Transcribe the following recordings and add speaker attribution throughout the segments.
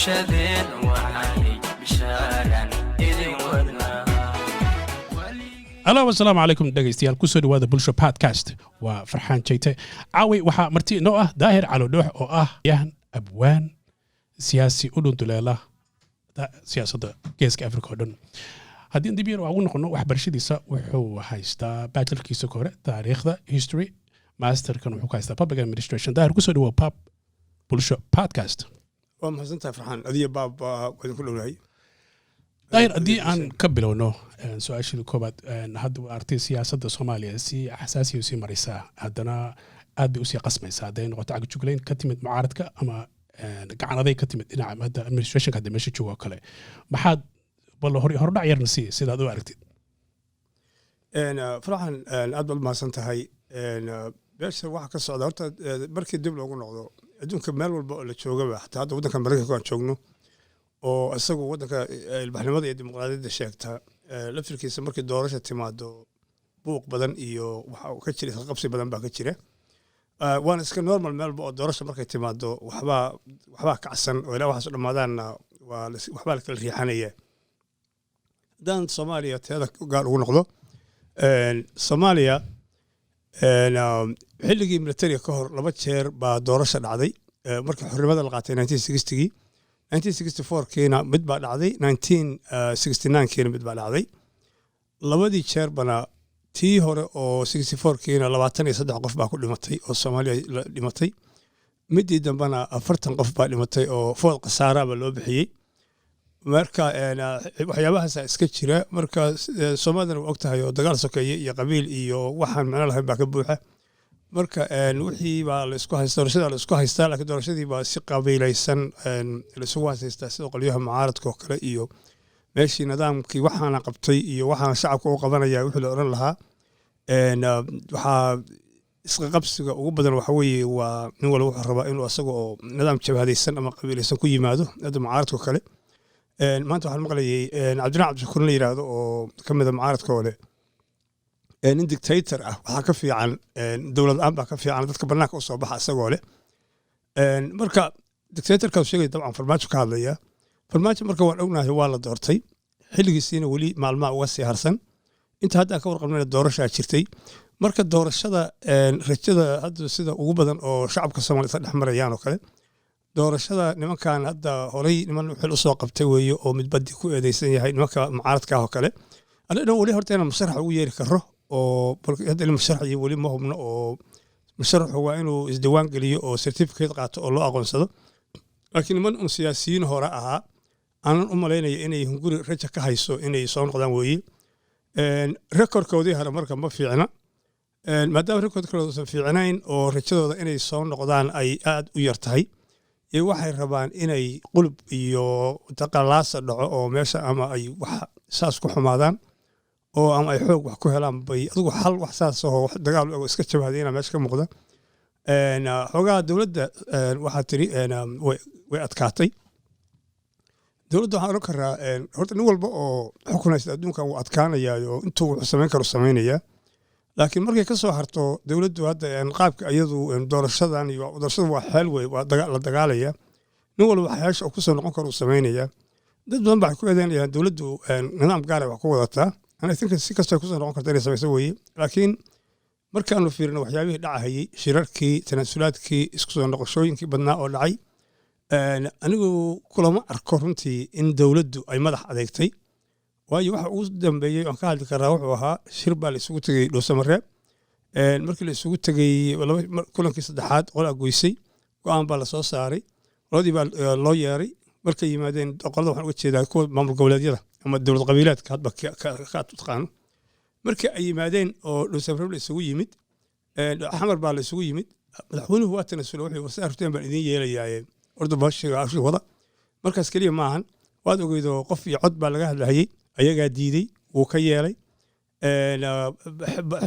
Speaker 1: bulshadeen waxay bishaaraan idin wadnaa.
Speaker 2: Hello, assalamu alaikum dhageystayaal ku soo dhawaada Bulsho Podcast. Waa Farxaan Jeyte. Caawi waxa marti noo ah Daahir Calo Dhuux oo ah yahan abwaan siyaasi u dhunduleela siyaasadda Geeska Afrika oo dhan. Haddii dib yar ugu noqono waxbarashadiisa wuxuu haystaa bachelorkiisa hore taariikhda history, masterkan wuxuu haystaa public administration. Daahir ku soo dhawaada Bulsho Podcast.
Speaker 3: waa mahadsantahay Farxaan adiga baab waan ku dhowrahay.
Speaker 2: Daahir haddii aan ka bilowno su'aashii koobaad hadda waa artay siyaasadda Soomaaliya si xasaasi u sii maraysaa haddana aad bay u sii qasmaysaa hadday noqoto cagajuglayn ka timid mucaaradka ama gacanaday ka timid dhinaca hadda administrationka hadda meesha jooga kale maxaad bal hordhac yarna sii sidaad u aragtid.
Speaker 3: Farxaan aad baad mahadsantahay. beesha waxa ka socda horta markii dib loogu noqdo adduunka meel walba oo la joogaba xataa hadda waddanka Mareykanka aan joogno oo isagu waddanka ilbaxnimada iyo dimuqraadiyadda sheegta laftirkiisa markii doorasho timaado buuq badan iyo waxa ka jira qabsi badan baa ka jira. waana iska normal meel walba oo doorasho markay timaado waxba kacsan oo ilaa waxaas dhamaadaanna waxba la kala riixanaya. haddaan Soomaaliya teeda gaar ugu noqdo Soomaaliya xilligii militariga ka hor 2 jeer baa doorasho dhacday markii xornimada la qaatay 1960 1964 kiina mid baa dhacday 1969 kiina mid baa dhacday. labadii jeer bana tii hore oo 64 kiina 23 qof baa ku dhimatay oo Soomaaliya la dhimatay. midii dambana 40 qof baa dhimatay oo food qasaara ba loo bixiyay. marka waxyaabahaas iska jira marka Soomaalida way ogtahay oo dagaal sokeeye iyo qabiil iyo waxaan macna lahayn baa ka buuxa. marka wixii baa la isku haystaa doorashada la isku haystaa laakiin doorashadii baa si qabiilaysan la isugu haystaa sida qolyaha mucaaradka oo kale iyo meeshii nidaamkii waxaana qabtay iyo waxaana shacabka u qabanaya wixii la oran lahaa. waxaa isqa qabsiga ugu badan waxa weeye waa nin walba wuxuu rabaa inuu asaga oo nidaam jabhadaysan ama qabiilaysan ku yimaado hadda mucaaradka kale. maanta waxaan maqlayay Cabdiraxmaan Cabdishakuur la yiraahdo oo ka mid ah mucaaradka oo leh nin dictator ah waxa ka fiican dawlad aan baa ka fiican dadka banaanka u soo baxa asagoo leh. marka dictatorka uu sheegay dabcan farmaajo ka hadlaya. farmaajo marka waan ognahay waa la doortay xilligiisina weli maalmaha uga sii harsan inta hadda ka warqabnay doorasho jirtay. marka doorashada rajada hadda sida ugu badan oo shacabka Soomaaliyeed dhex marayaan oo kale doorashada nimankan hadda horay niman xil u soo qabtay weeyo oo midbadi ku eedeysan yahay nimanka mucaaradka oo kale. anna wali horta inaan musharax ugu yeeri karo oo hadda ilmu musharax iyo wali ma hubno oo musharax waa inuu isdiiwaan geliyo oo certificate qaato oo loo aqoonsado. laakiin niman siyaasiyiin hore ahaa aanan u maleynaya inay hunguri raja ka hayso inay soo noqdaan weeye. recordkoodii hore marka ma fiicna maadaama recordkooda uusan fiicnayn oo rajadooda inay soo noqdaan ay aad u yar tahay iyo waxay rabaan inay qulub iyo taqalaasa dhaco oo meesha ama ay wax saas ku xumaadaan oo ama ay xoog wax ku helaan bay adigu xal wax saas oo dagaal oo iska jabhadayna meesha ka muuqda. xogaa dawladda waxa tiri way adkaatay. dawladda waxaan oran karaa horta nin walba oo xukunaysta adduunka uu adkaanayaa oo intuu wuxuu samayn karo samaynayaa. laakiin markay ka soo harto dawladdu hadda qaabka iyadu doorashadan iyo doorashadu waa xeel way waa la dagaalaya. nin walba xeesha oo ku soo noqon karo sameynaya. dad badan baa ku eedeynayaan dawladdu nidaam gaar ah wax ku wadataa. ana think si kasta ku soo noqon karta inay samayso weeye. laakiin markaanu fiirino waxyaabihii dhacayay shirarkii tanaasulaadkii isku soo noqoshooyinkii badnaa oo dhacay anigu kulama arko runtii in dawladdu ay madax adeegtay. waayo waxa ugu dambeeyay aan ka hadli karaa wuxuu ahaa shir baa la isugu tagay Dhuusamareeb. markii la isugu tagay kulankii saddexaad qolaa goysay go'aan baa la soo saaray qoladii baa loo yeeray markay yimaadeen qolada waxaan uga jeedaa kuwa maamul goboleedyada ama dawlad qabiilaadka hadba ka taqaano. markii ay yimaadeen oo Dhuusamareeb la isugu yimid xamar baa la isugu yimid madaxweynuhu waa tanaasulay wuxuu wasaarteen baan idin yeelayaa ordo baashiga afshi wada. markaas kaliya maahan waad ogeydo qof iyo cod baa laga hadlayay ayagaa diiday wuu ka yeelay.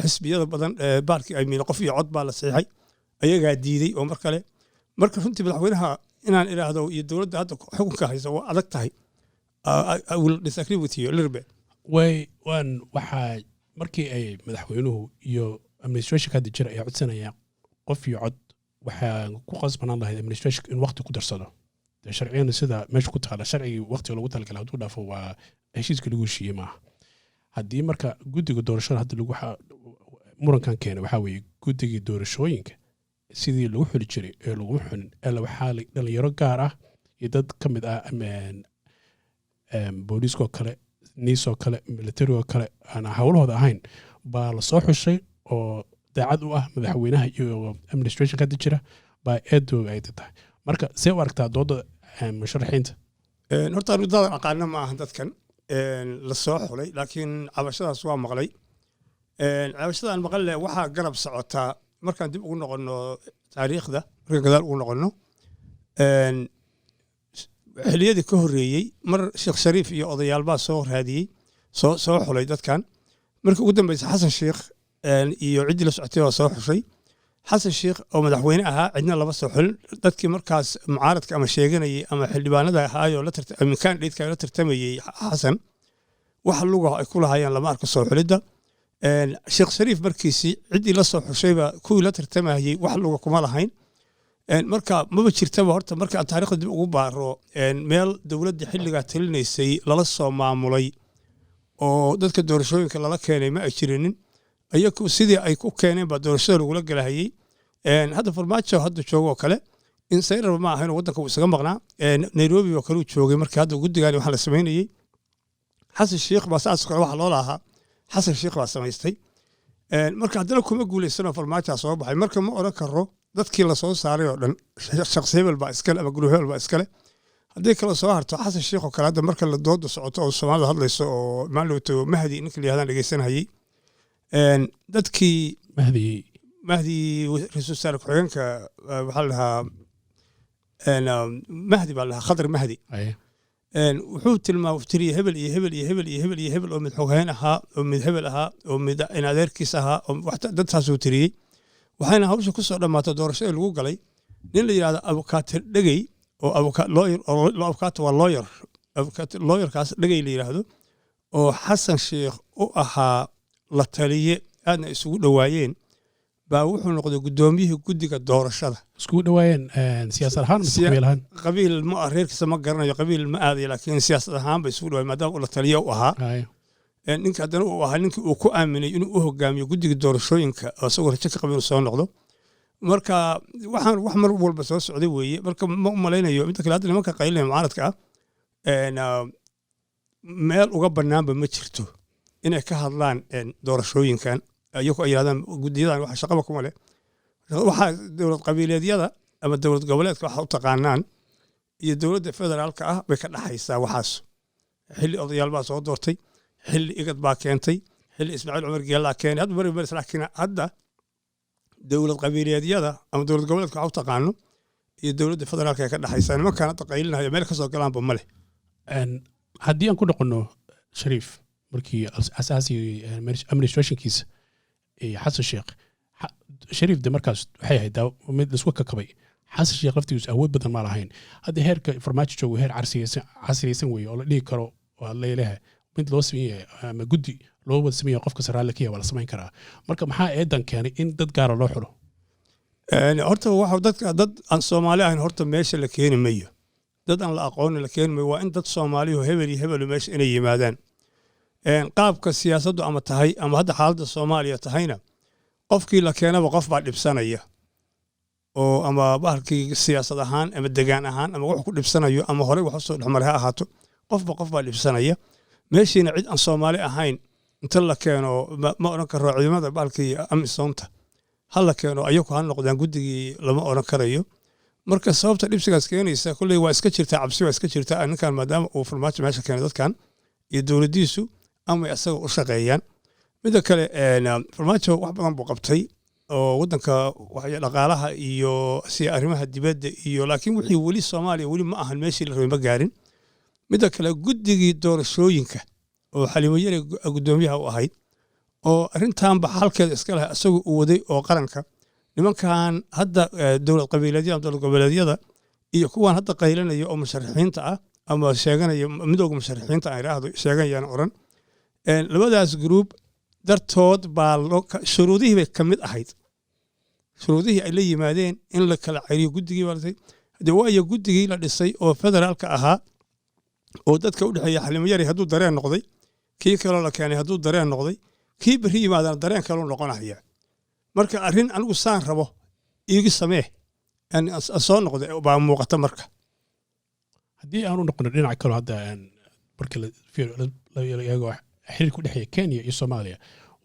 Speaker 3: xisbiyada badan baarkii ay miina qof iyo cod baa la saxiixay ayagaa diiday oo mar kale marka runtii madaxweynaha inaan iraahdo iyo dawladda hadda xukunka haysa waa adag tahay. I will disagree with you a little bit.
Speaker 2: waxa markii ay madaxweynuhu iyo administration ka jira ay codsanayaan qof iyo cod waxa ku qasbanaan lahayd administration in waqti ku darsado sharciyana sida meesha ku taala sharcigii waqtiga lagu talagalay hadduu dhaafo waa heshiiska lagu heshiiyey maaha haddii marka guddiga doorashada hadda lagu murankan keenay waxaa weeye guddigii doorashooyinka sidii lagu xuli jiray ee laguma xulin ila waxaa dhalinyaro gaar ah iyo dad ka mid ah booliiskoo kale niisoo kale militarigoo kale aan howlahooda ahayn baa lasoo xushay oo daacad u ah madaxweynaha iyo administrationka hadda jira baa eedooga ay tahay marka see u aragtaa dooda musharaxiinta
Speaker 3: horta ardayda aqaana ma aha dadkan la soo xulay laakiin cabashadaas waa maqlay cabashadaan maqle waxaa garab socotaa markaan dib ugu noqono taariikhda markaan gadaal ugu noqono xiliyadii ka horreeyey mar sheekh shariif iyo odayaal baa soo raadiyey soo xulay dadkan markii ugu dambeysay xasan sheekh iyo ciddii la socotay waa soo xushay xasan sheekh oo madaxweyne ahaa cidna lama soo xulin dadkii markaas mucaaradka ama sheeganayay ama xildhibaanada ahaayoo candidate-ka la tartamayey xasan wax lugaha ay ku lahaayeen lama arko soo xulidda sheekh shariif markiisii ciddii la soo xushayba kuwii la tartamayey wax luga kuma lahayn marka maba jirtaba horta marka aan taariikhda dib ugu baaro meel dowladda xilligaa talinaysay lala soo maamulay oo dadka doorashooyinka lala keenay ma ay jirinin ayagu sidii ay ku keeneen baa doorashada lagula galahayey hadda farmaajo hadda joogoo kale insayrarba ma ahayn waddanka uu isaga maqnaa nairobi oo kale uu joogay markii hadda guddigaani waxaa la samaynayey xasan sheekh baa saas kale waxa loo lahaa xasan sheekh baa samaystay marka haddana kuma guulaysanoo farmaajaa soo baxay marka ma odhan karo dadkii la soo saaray oo dhan shakhsi hebel baa iskale ama gurub hebel baa iskale haddii kala soo harto xasan sheekh oo kale hadda marka la dooda socoto oo soomaalida hadlayso oo maalowto mahdi ninka la yihahdan dhegeysanayay dadkii mahdi ra-iisul wasaare ku-xigeenka waxaa la dhahaa mahdi baa la dhahaa khadar mahdi wuxuu tiriyey hebel iyo hebel iyo hebel iyo hebel iyo hebel oo mid xoghayn ahaa oo mid hebel ahaa oo mid in adeerkiis ahaa oo dadtaasuu tiriyey waxayna hawsha ku soo dhammaatay doorashadii lagu galay nin la yidhahdo abukaato dhegey oo abukaato waa looyar looyarkaas dhegey la yidhaahdo oo xasan sheekh u ahaa la taliye aadna isugu dhowaayeen baa wuxuu noqday guddoomiyihii guddiga doorashada
Speaker 2: iskugu dhowaayeen siyaasad ahaan mise qabiil ahaan
Speaker 3: qabiil ma reerkiisa ma garanayo qabiil ma aadayo laakiin siyaasad ahaan bay isugu dhowaayeen maadaama uu la taliye u ahaa ninka haddana uu ahaa ninkii uu ku aaminay inuu u hogaamiyo guddiga doorashooyinka oo isagoo rajo ka qaba inuu soo noqdo marka waxaan wax mar walba soo socday weeye marka ma u malaynayo midda kale hadda nimanka qaylinaya mucaaradka ah meel uga bannaanba ma jirto inay ka hadlaan doorashooyinkan iyagoo ay yidhahdaan guddiyadan waxa shaqaba kuma leh waxaa dowlad qabiileedyada ama dowlad goboleedka waxa u taqaanaan iyo dowladda federaalka ah bay ka dhaxaysaa waxaas xilli odayaal baa soo doortay xilli igad baa keentay xilli ismaaciil cumar geellaa keenay hadda bari baris laakiin hadda dowlad qabiileedyada ama dowlad goboleedka waxa u taqaano iyo dowladda federaalka ay ka dhaxaysaa nimankaan hadda qaylinaya meel ka soo galaanba ma leh
Speaker 2: haddii aan ku noqono shariif markii asaasi administrationkiisa xasan sheekh shariif de markaas waxay ahayd mid laisku kakabay xasan sheekh laftigiisu awood badan ma lahayn hadda heerka farmaajo joogo heer casriyaysan weeye oo la dhihi karo waa leeleha mid loo sameeyay ama guddi loo wada sameeyay qofka saraalle ka waa la samayn karaa marka maxaa eedan keenay in dad gaara loo xulo
Speaker 3: horta waxa dad aan Soomaali ahayn horta meesha la keeni mayo dad aan la aqoon la keeni mayo waa in dad Soomaali oo hebel iyo hebel meesha inay yimaadaan qaabka siyaasaddu ama tahay ama hadda xaaladda Soomaaliya tahayna qofkii la keenaba qof baa dhibsanaya oo ama bahalkii siyaasad ahaan ama degaan ahaan ama wax ku dhibsanayo ama hore wax soo dhaxmar ha ahaato qof baa dhibsanaya meeshiina cid aan Soomaali ahayn inta la keeno ma oran karo ciidamada bahalkii amisoonta hal la keeno ayagu ha noqdaan guddigii lama oran karayo marka sababta dhibsigaas keenaysa kulay waa iska jirtaa cabsi waa iska jirtaa ninkan maadaama uu farmaajo meesha keenay dadkan iyo dowladdiisu ama asaga u shaqeeyaan midda kale farmaajo wax badan buu qabtay oo waddanka dhaqaalaha iyo si arrimaha dibadda iyo laakiin wixii weli Soomaaliya weli ma ahan meeshii la rabay ma gaarin midda kale guddigii doorashooyinka oo Xaliimo Yare guddoomiyaha u ahayd oo arrintaanba halkeeda iska lahaa isagu u waday oo qaranka nimankan hadda dowlad qabiileedyada dowlad goboleedyada iyo kuwan hadda qaylinaya oo musharaxiinta ah ama sheeganaya midowga musharaxiinta ay raahdo sheeganayaan oran labadaas group dartood baa shuruudihii bay ka mid ahayd shuruudihii ay la yimaadeen in la kala cariyo guddigii baa de waayo guddigii la dhisay oo federaalka ahaa oo dadka u dhexeeya Xalimo Yari hadduu dareen noqday kii kaloo la keenay hadduu dareen noqday kii bari yimaadana dareen kaloo noqonaya marka arrin anigu saan rabo iigi samee aan soo noqday baa muuqata marka
Speaker 2: haddii aanu noqono dhinaca kale hadda marka la eego xiriirka u dhexeeya Kenya iyo Soomaaliya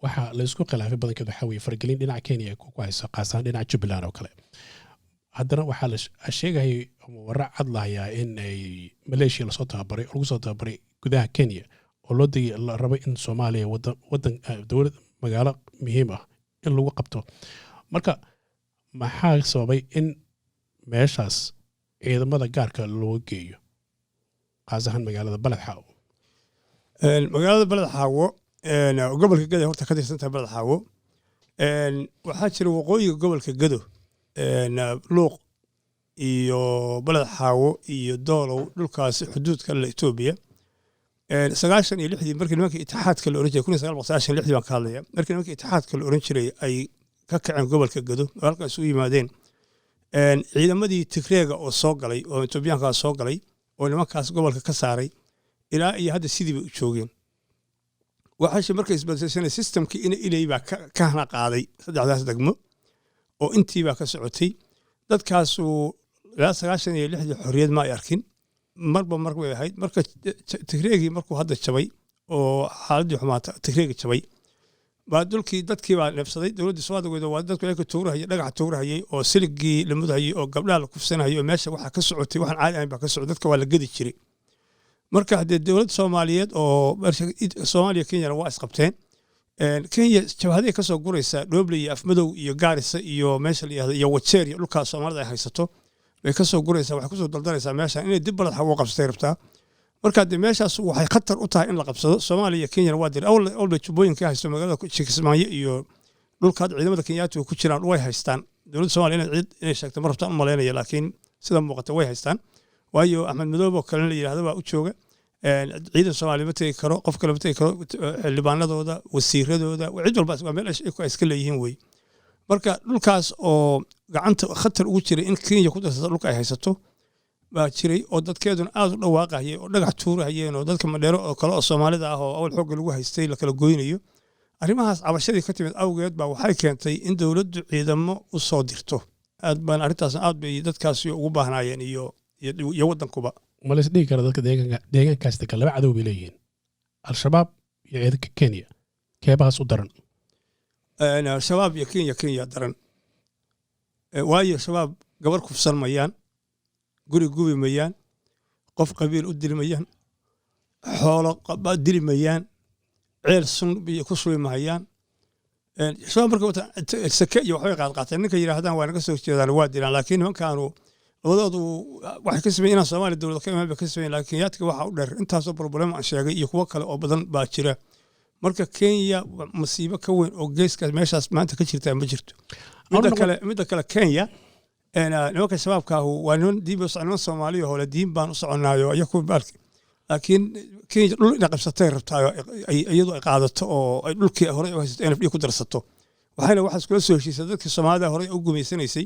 Speaker 2: waxa la isku khilaafay badankeed waxa weeye fargelin dhinaca Kenya ku haysa qaasaan dhinaca Jubaland oo kale haddana waxaa la sheegay warar cad lahayaa in ay Malaysia lasoo tababaray oo lagu soo tababaray gudaha Kenya oo loo dayay la rabay in Soomaaliya wadan dowlad magaalo muhiim ah in lagu qabto marka maxaa sababay in meeshaas ciidamada gaarka loo geeyo qaas ahaan magaalada Balad Xaawo
Speaker 3: magaalada Balad Xaawo gobolka Gado horta ka tirsantahay Balad Xaawo waxaa jira waqooyiga gobolka Gado luuq iyo Balad Xaawo iyo Doolow dhulkaas xuduudka la Itoobiya 96 markii nimanka itixaadka la oran jiray 1996 baan ka hadlaya markii nimanka itixaadka la oran jiray ay ka kaceen gobolka Gado halkaas u yimaadeen ciidamadii Tigreega oo soo galay oo Itoobiyaanka soo galay oo nimankaas gobolka ka saaray ilaa iyo hadda sidii bay u joogeen waxaa markay isbedeshay systemkii in ilay baa ka hana qaaday saddexdaas degmo oo intii baa ka socotay dadkaas uu 96 xorriyad ma ay arkin marba way ahayd marka Tigreegi markuu hadda jabay oo xaaladii xumaata Tigreegi jabay baa dadkii baa nafsaday dawladda Soomaaliya waa dadku ay ka tuurahayay dhagax tuurahayay oo siligii la mudahayay oo gabdhaha la kufsanayay oo meesha waxa ka socotay waxaan caadi ahayn baa ka socday dadka waa la gadi jiray marka hadee dawladda Soomaaliyeed oo Soomaaliya Kenya waa isqabteen Kenya jabhaday ka soo guraysa Dhoble iyo Afmadow iyo Gaarisa iyo meesha la yiraahdo iyo Wajeer iyo dhulka Soomaalida ay haysato way ka soo guraysaa waxay ku soo daldalaysaa meesha inay dib Balad Xaawo qabsatay rabtaa marka de meeshaas waxay khatar u tahay in la qabsado Soomaaliya Kenya waa dir awla Jubbooyinka haysto magaalada Kismaayo iyo dhulka ciidamada Kenyaati ku jiraan way haystaan dawladda Soomaaliya inay sheegto ma rabtaan maleynaya laakiin sida muuqata way haystaan waayo Axmed Madoobe kale la yiraahdo waa u jooga ciidan Soomaaliya ma tagi karo qof kale ma tagi karo xildhibaanadooda wasiiradooda cid walba waa meel ay iska leeyihiin way marka dhulkaas oo gacanta khatar ugu jiray in Kenya ku darsato dhulka ay haysato baa jiray oo dadkeeduna aad u dhawaaqayay oo dhagax tuurayeen oo dadka madheero oo kale oo Soomaalida ah oo awal xoog lagu haystay la kala gooynayo arrimahaas cabashadii ka timid awgeed baa waxay keentay in dawladdu ciidamo u soo dirto aad baan arrintaas aad bay dadkaasi ugu baahnaayeen iyo wadankuba
Speaker 2: ma la isdhigi karo dadka deegaankaas degan laba cadow bay leeyihiin al-shabaab iyo ciidanka Kenya keebahaas u daran
Speaker 3: shabaab iyo Kenya daran waayo shabaab gabar kufsan mayaan guri gubi mayaan qof qabiil u dilmayaan xoolo dilmayaan ceel sun biyo ku suumayaan shabaab marka sake iyo waxay qaateen ninka yiraahdaan waa naga soo jeedaan waa dilaan laakiin nimankaanu labadoodu waxay ka sameeyeen in Soomaaliya dawladda ka imaan ka sameeyeen laakiin yaadka waxa u dheer intaas oo problem aan sheegay iyo kuwa kale oo badan baa jira marka Kenya masiibo ka weyn oo geeska meeshaas maanta ka jirta ma jirto midda kale Kenya nimanka shabaabka waa nin diibo socon Soomaaliya oo la diin baan u soconaayo ayagu barki laakiin Kenya dhul ina qabsatay rabtaa iyadoo ay qaadato oo ay dhulkii hore u haysatay NFD ku darsato waxayna waxa isku soo heshiisay dadkii Soomaalida hore u gumeysanaysay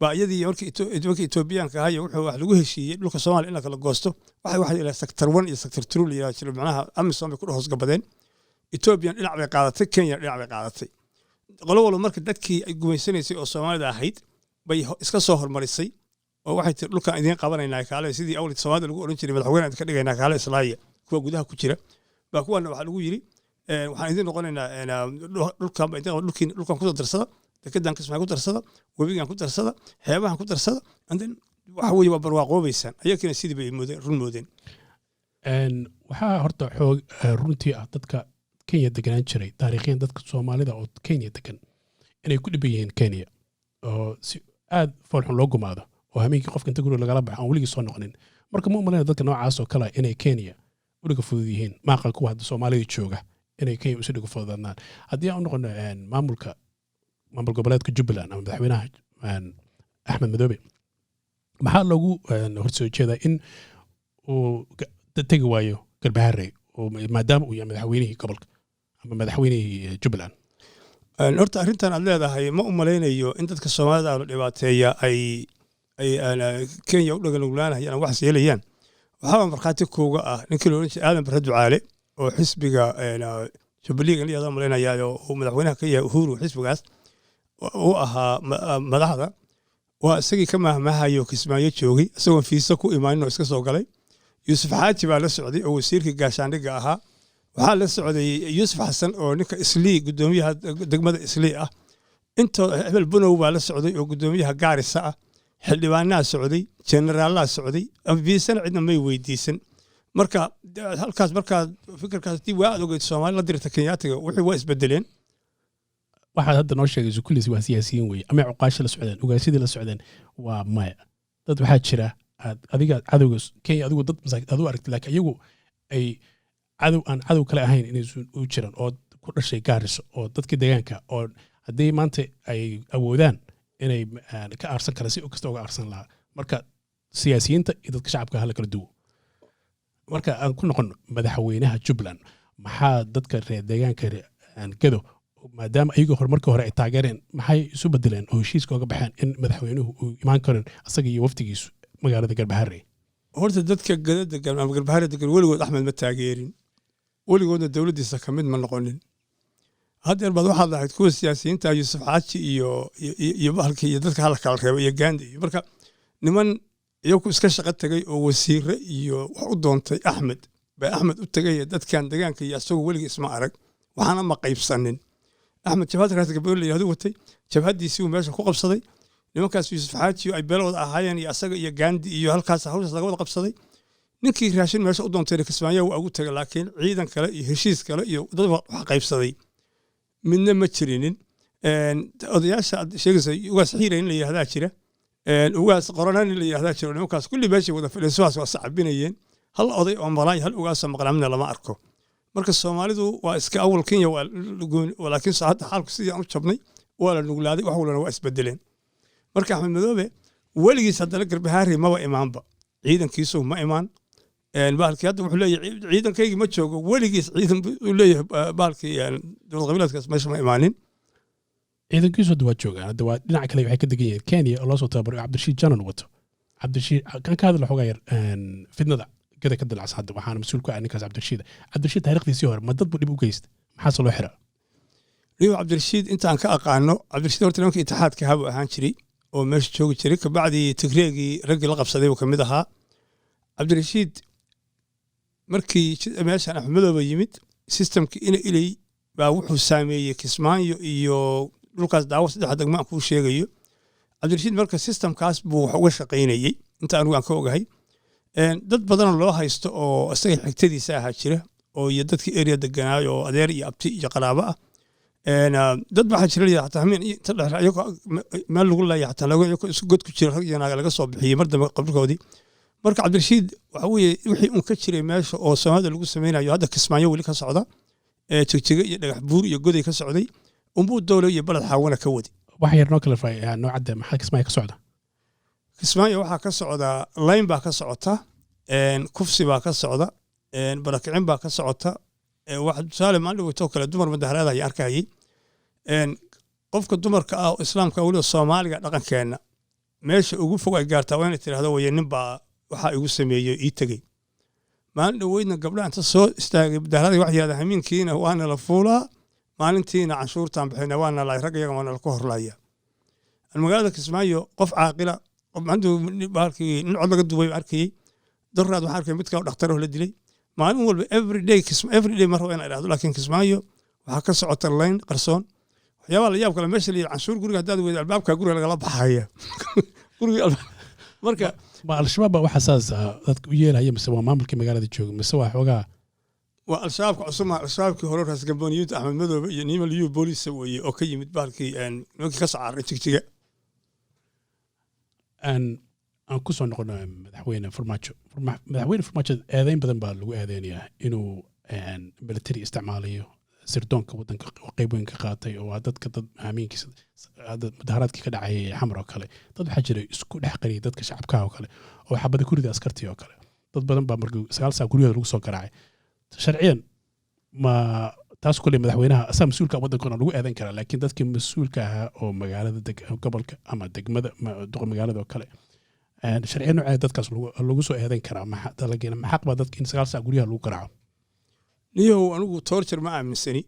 Speaker 3: baa iyadii markii Itoobiyaanka ahaa wuxuu wax lagu heshiiyay dhulka Soomaaliya in la kala goosto waxay ila sector 1 iyo sector 2 la yiraahdo macnaha AMISOM ku hoos gabadeen Itoobiyan dhinac bay qaadatay Kenya dhinac bay qaadatay qolo walba marka dadkii ay gumeysanaysay oo Soomaalida ahayd bay iska soo hormarisay oo waxay tir dhulka idin qabanaynaa kaale sidii awlid Soomaalida lagu oran jiray madaxweynaha ka dhigaynaa kaale Islaaya kuwa gudaha ku jira baa kuwana waxa lagu yiri waxaan idin noqonaynaa dhulkan ku darsada dekedan kasmaa ku darsada webigan ku darsada xeebahan ku darsada andan waxa weeye waa barwaaqoobaysan ayagina sidii bay moodeen
Speaker 2: waxaa horta xoog runtii ah dadka Kenya deganaan jiray taariikhiyan dadka Soomaalida oo Kenya degan inay ku dhiban yihiin Kenya oo si aad foolxun loo gumaado oo hameenkii qofka inta guriga lagala baxo aan weligii soo noqonin marka ma umaleynaa dadka noocaas oo kale inay Kenya u dhiga fudud yihiin maaqal kuwa hadda Soomaalida jooga inay Kenya u dhiga fududaadaan haddii aan noqono maamul goboleedka Jubaland ama madaxweynaha Axmed Madoobe maxaa loogu horsoo jeedaa in uu tagi waayo Galbaharey oo maadaama uu yahay madaxweynihii gobolka ama madaxweynihii Jubaland
Speaker 3: horta arrintan aad leedahay ma u maleynayo in dadka Soomaalida la dhibaateeya ay ay Kenya u dhagaluglaanayaan wax yeelayaan waxaa markhaati kooga ah ninkii loo jeeday Aadan Barre Ducaale oo xisbiga Jubilee in iyada malaynayaa oo madaxweynaha ka yahay Uhuru xisbigaas oo ahaa madaxda waa isagii ka mahmahayo Kismaayo joogay isagoo fiisa ku imaanino iska soo galay Yuusuf Xaaji baa la socday oo wasiirka gaashaandhigga ahaa waxaa la socday Yuusuf Xasan oo ninka Islii gudoomiyaha degmada Islii ah inta hebel Bunow baa la socday oo gudoomiyaha Gaarisa ah xildhibaanaha socday generaalada socday fiisana cidna may weydiisan marka halkaas marka fikirkaas dib waa ogeyd Soomaaliya la dirta Kenyaatiga wixii waa isbedeleen
Speaker 2: waxaad hadda noo sheegayso kulliis waa siyaasiyiin weeye ama cuqaasho la socdeen ogaasidii la socdeen waa maya dad waxaa jira adiga cadowga Kenya adigu dad masaakid adu aragtay laakiin iyagu ay aan cadow kale ahayn inay u jiraan oo ku dhashay Gaariso oo dadka deegaanka oo haddii maanta ay awoodaan inay ka aarsan kara si kasta uga aarsan lahaa marka siyaasiyiinta iyo dadka shacabka hala kala duwo marka aan ku noqon madaxweynaha Jubbaland maxaa dadka reer deegaanka gado maadaama ayaga horumarkii hore ay taageereen maxay isu bedeleen oo heshiiska uga baxeen in madaxweynuhu uu imaan karin asaga iyo waftigiisu magaalada Galbaharre
Speaker 3: horta dadka gadada Galbaharre degan weligood Axmed ma taageerin weligoodna dawladdiisa ka mid ma noqonin hadda baad waxaad lahayd kuwa siyaasiyiinta Yuusuf Xaaji iyo bahalkii iyo dadka halka kala reebay iyo Gaandi iyo marka niman iyagu iska shaqo tagay oo wasiire iyo wax u doontay Axmed u tagay dadkan deegaanka iyo asagoo weligiis isma arag waxaana ma qaybsanin Axmed jabhadda raadka Gaboole yiraahdo watay jabhadiisii uu meesha ku qabsaday nimankaas Yuusuf Xaaji ay beelowda ahaayeen iyo asaga iyo Gaandi iyo halkaas hawshaas laga wada qabsaday ninkii raashin meesha u doontay Kismaayo waa ugu tagay laakiin ciidan kale iyo heshiis kale iyo dad wax qaybsaday midna ma jirinin odayaasha sheegaysa ugaas xiiray in la yiraahdaa jira ugaas qoranaan in la yiraahdaa jira nimankaas kulli meesha wada fadhiisaas waa sacbinayeen hal oday oo malaay hal ugaas maqlaamna lama arko marka Soomaalidu waa iska awal Kenya laakiin hadda xaalku sidii aan u jabnay waa la nuglaaday wax walba waa isbedeleen marka Axmed Madoobe weligiis hadda Galbaharre ma imaanba ciidankiisu ma imaan bahalkii hadda wuxuu leeyahay ciidankayga ma joogo weligiis ciidan uu leeyahay bahalkii dowlad qabiilaadkaas meesha ma imaanin
Speaker 2: ciidankiisu hadda waa joogaan hadda waa dhinaca kale waxay ka degan yihiin Kenya oo loo soo tababaray Cabdirashiid Janan wato Cabdirashiid kan ka hadla xogaa yar fidnada كذا كذا العصاد وحنا مسؤول كأني كاس عبد الرشيد تاريخ دي سيهر ما تضبط اللي بوجيست محصل وحرة
Speaker 3: ريو عبد الرشيد أنت عن كأقانو عبد الرشيد ورت لك اتحاد كهاب هانشري ومش شوق شركة بعد تقريبي رجل لقب صديق وكمدها عبد الرشيد مركي ماشي أنا حمله بيمت سيستم كإنه إلي بوحو سامي كسمان يو لوكاس داوس ده هذا ما أكو شيء جيو عبد الرشيد مركز سيستم كاس بوحوش قيني أنت أنا كوجا هاي dad badan loo haysto oo asaga xigtadiisa aha jira oo iyo dadka area deganaayo oo adeer iyo abti iyo qaraabo ah dad waxa jira yaa tahmiin inta dhaxayo meel lagu leeyahay xataa lagu isku god ku jira rag iyo naag laga soo bixiyay mar dambe qabrkoodii marka Cabdirashiid waxa weeye wixii uu ka jiray meesha oo Soomaalida lagu sameeyo hadda Kismaayo wali ka socda jigjiga iyo dhagax buur iyo goday ka socday umbuu dawlad iyo balad xawana ka wadi
Speaker 2: waxa yar noo kala faayay nooca maxaa Kismaayo ka socda
Speaker 3: Kismaayo waxaa ka socda line baa ka socota kufsi baa ka socda barakicin baa ka socota waxa tusaale ma dhigto kala dumar madaharaada ay arkayay qofka dumarka ah oo islaamka waliba Soomaaliga dhaqankeena meesha ugu fog ay gaartaa waa inay tiraahdo way nin baa waxa igu sameeyay ii tagay maalin dhaweydna gabdhaha inta soo istaagay madaharaada wax yaada hamiinkiina waana la fuulaa maalintiina canshuurtaan bixina waana la rag iyaga waana la ku horlaaya magaalada Kismaayo qof caaqila عنده باركي نوع لقى دبي باركي دراد وحركة متك ودكتوره لدلي مع إنه every day مرة أنا أراد لكن كسمايو وهكذا عطر لين قرصون يا والله يا بكلم ماشي اللي عنشور قولي هذا ويد الباب كقولي على غلط حياة قولي مركا
Speaker 2: مع الشباب وحساس ويا هي مسوا ما ممكن مقالة تشوف مسوا حوجا
Speaker 3: والشباب عصمة الشباب كهرور هس جنبونيوت أحمد مدو يعني مليو بوليس سوي أوكي متباركي يعني نوكي كسر تيجي
Speaker 2: aan ku soo noqono madaxweyne farmaajo eedayn badan baa lagu eedeynayaa inuu military isticmaalayo sirdoonka wadanka qayb weyn ka qaatay oo dadka dad aaminkiisa mudaharaadkii ka dhacay xamar oo kale dad waxaa jira isku dhex qariyay dadka shacabka oo kale oo xabada ku riday askartii oo kale dad badan baa markii 9 saac guriyada lagu soo garaacay sharciyan ma taas kulli madaxweynaha asaa mas'uulka wadankana lagu eedan karaa laakiin dadkii mas'uulka ahaa oo magaalada gobolka ama degmada duqa magaalada oo kale sharciyo nooca dadkaas lagu soo eedayn karaa maxaq baa dadka in 9 saac guryaha lagu garaaco
Speaker 3: niyow anigu torture ma aaminsani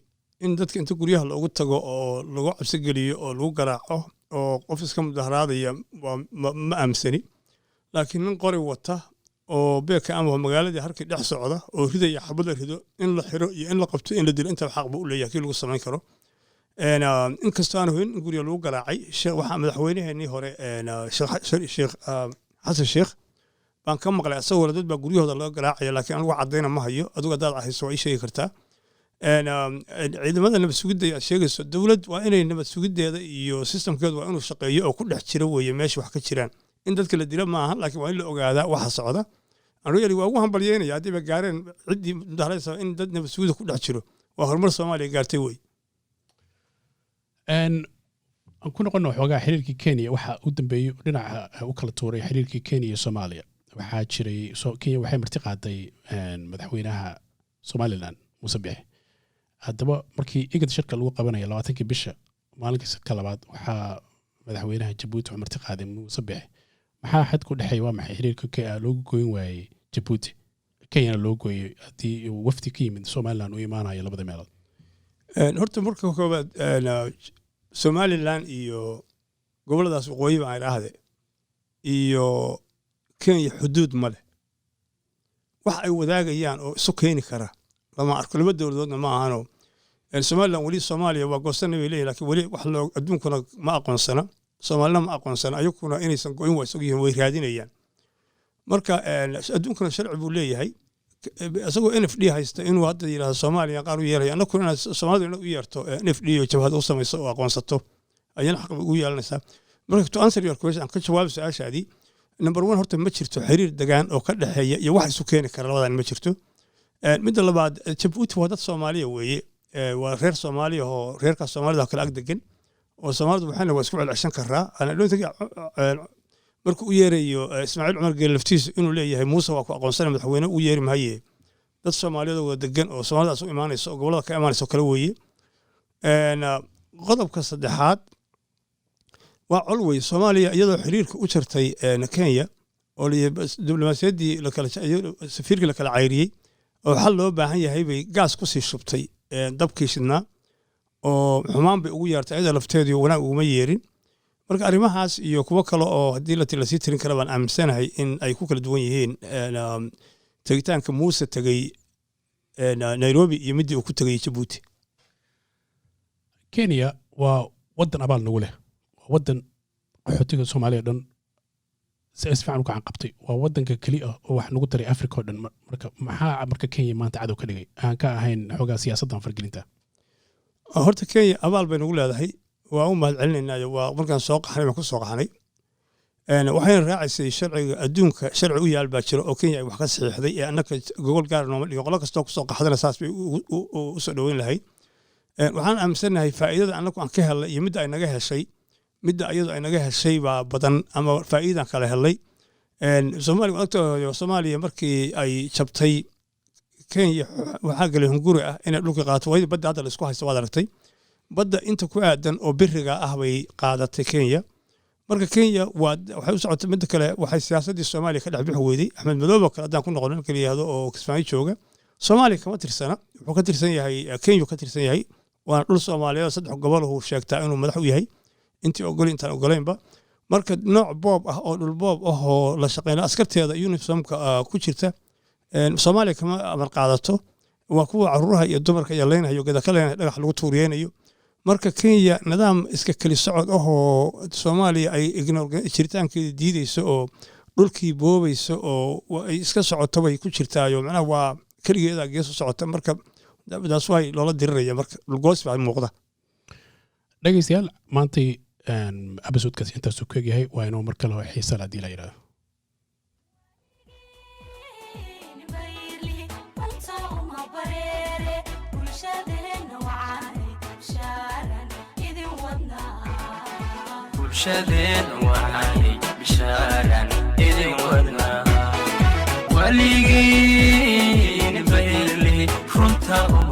Speaker 3: in dadka inta guryaha loogu tago oo lagu cabsi geliyo oo lagu garaaco oo qof iska mudaharaadaya ma aaminsani laakiin nin qori wata oo beeka ama magaaladii harkii dhex socda oo ridaya xabada rido in la xiro iyo in la qabto in la dilo inta xaq buu u leeyahay kii lagu samayn karo in kastoo aan hoyn in guryo lagu garaacay waxa madaxweynaheenii hore sheekh xasan sheekh baan ka maqlay asagoo dad baa guryahooda laga garaacaya laakiin anigu cadayna ma hayo adigu hadaad ahayso waa ii sheegi kartaa ciidamada nabad sugidda aad sheegayso dowlad waa inay nabad sugiddeeda iyo systemkeedu waa inuu shaqeeyo oo ku dhex jira weeye meesha wax ka jiraan in dadka la dila maaha laakiin waa in la ogaadaa waxa socda anigu yari waa ugu hambalyeynaya haddii ba gaareen ciddii mudaharaysa in dad nabad sugidda ku dhex jiro waa horumar Soomaaliya gaartay wey
Speaker 2: aan ku noqono xoogaa xiriirkii Kenya waxa u dambeeyay dhinaca u kala tuuray xiriirkii Kenya iyo Soomaaliya waxaa jiray Kenya waxay marti qaaday madaxweynaha Somaliland Muuse Biixi haddaba markii igad shirka lagu qabanaya 20 bisha maalinkiisa ka labaad waxaa madaxweynaha Djibouti uu marti qaaday Muuse Biixi maxaa xad ku dhaxay waa maxay xiriirka loogu gooyn waayay Djibouti Kenya loo gooyay hadii wafdi ka yimid Somaliland uu imaanayo labada meelood
Speaker 3: horta marka koobaad Somaliland iyo goboladaas waqooyi baan idhaahday iyo Kenya xuduud ma leh wax ay wadaagayaan oo isu keeni kara lama arko laba dowladoodna ma ahano Somaliland wali Soomaaliya waa goosanay way leeyahay laakiin wali wax loo adduunkuna ma aqoonsana Soomaaliland ma aqoonsana ayaguna inaysan gooyin waa isagoo way raadinayaan marka adduunkuna sharci buu leeyahay asagoo NFD haysta inuu hadda yiraahdo Soomaaliya qaar u yeelay anakuna Soomaaliya u yeerto NFD oo jabhad u samayso oo aqoonsato ayaan xaq ugu yeelanaysaa marka to answer your question ka jawaab su'aashaadii number 1 horta ma jirto xiriir degaan oo ka dhaxeeya iyo wax isu keeni kara labadan ma jirto midda labaad Djibouti waa dad Soomaaliya weeye waa reer Soomaaliya oo reerka Soomaalida kala ag degan oo Soomaalidu waxana waa isku celceshan karaa ana dhunta markuu u yeerayo Ismaaciil Cumar Geel laftiisa inuu leeyahay Muuse waa ku aqoonsan madaxweyne u yeeri maaye dad Soomaaliyeed oo degan oo Soomaalidaas u imaanayso oo gobolada ka imaanayso kala weeye qodobka saddexaad waa always Soomaaliya iyadoo xiriirka u jirtay Kenya oo diblomaasiyadii la kala safiirka la kala cayriyay oo xal loo baahan yahay bay gaas ku sii shubtay dabkii shidnaa oo xumaan bay ugu yeertay iyada lafteedu wanaag uuma yeerin marka arrimahaas iyo kuwa kale oo hadii la sii tirin kara baan aaminsanahay in ay ku kala duwan yihiin tagitaanka Muuse tagay Nairobi iyo midii uu ku tagay Djibouti
Speaker 2: Kenya waa wadan abaal nagu leh wadan qaxootiga Soomaaliya dhan si isfaan u gacan qabtay waa wadanka kaliya oo wax nagu taray Afrika oo dhan marka Kenya maanta cadow ka dhigay aan ka ahayn xogaa siyaasaddan fargelinta
Speaker 3: horta Kenya abaal bay nagu leedahay waa u mahadcelinaynaa waa markaan soo qaxnay ku soo qaxnay waxay raacisay sharciga adduunka sharci u yaal baa jira oo Kenya ay wax ka saxiixday ee annaka gobol gaar nooma dhigo qolo kasta oo ku soo qaxdana saas bay u soo dhaweyn lahayd waxaan aaminsanahay faa'iidada annagu aan ka helay iyo midda ay naga heshay midda iyadu ay naga heshay baa badan ama faa'iidan kala helay Soomaaliya markii ay jabtay Kenya waxa galay hunguri ah inay dhulka qaato way badda hadda la isku haysto waad aragtay badda inta ku aadan oo biriga ah bay qaadatay Kenya marka Kenya waxay u socotay mid kale waxay siyaasadii Soomaaliya ka dhaxbix weeday Axmed Madoobe kale hadaan ku noqon kaliya oo Kismaayo jooga Soomaaliya kama tirsana wuxuu ka tirsan yahay Kenya ka tirsan yahay waa dhul Soomaaliyeed saddex gobol oo sheegtaa inuu madax u yahay intii ogol intaan ogolaynba marka nooc boob ah oo dhul boob ah oo la shaqeeyo askarteeda uniformka ku jirta Soomaaliya kama amar qaadato waa kuwa caruuraha iyo dumarka iyo leenayo gada kale dhagax lagu tuuriyeenayo marka Kenya nidaam iska kali socod oo Soomaaliya ay ignore jiritaankeeda diidayso oo dhulkii boobayso oo ay iska socoto way ku jirtaayo macnaha waa kaligeeda geeso socota marka daas way loola diriraya marka goos baa muuqda
Speaker 2: dhageystayaal maantay episode-kaas intaas uu ka yahay waa inuu mar kale xiiso la diilay yiraahdo
Speaker 1: bulshadeen waxay bishaaran idin wadnaa waligii